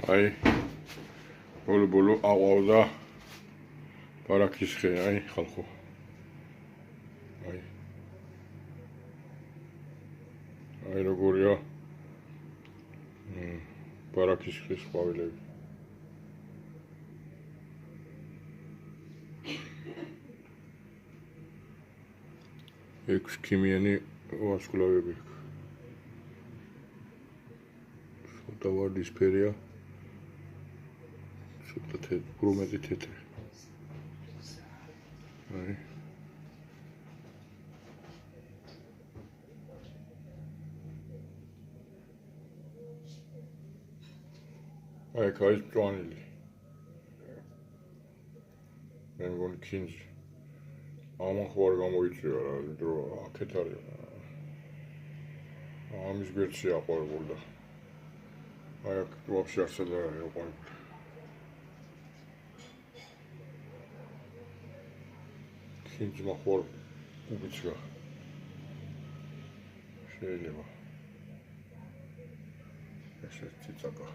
აი ბოლო აყვავდა ბარაქის ხე, აი ხალხო. აი როგორია ბარაქის ხის ყვავილები. ექვს ქიმიანი ვარსკვლავები. ცოტა ვარდისფერია. ცოტა უფრო თეთრი. აი აი კაის მწვანილი. მე მგონი ქინძი. ამან ხო არ გამოიწვია რა, დრო აქეთ არის. ამის გვერდში აყვავებული და აი აქ ვაფშე არსად არ არის აყვავებული. ქინძი ხო არ უბიძგა. შეიძლება. ესე ციცაკა.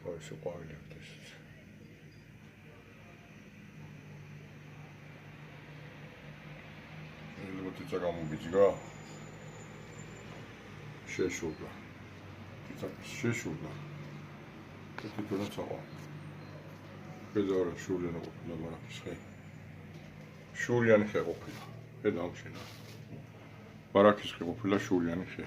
თავისი ყვავილი აქვს. ციცაკა გამომიძგა. შეშურდა. ციცაკა შეშურდა. თვითონაც აყვა. ბედარა შურიანი ყოფილა ბარაქის ხე. შურიანი ხე ყოფილა. ბედა ამშენა. ბარაქის ხე ყოფილა შურიანი ხე.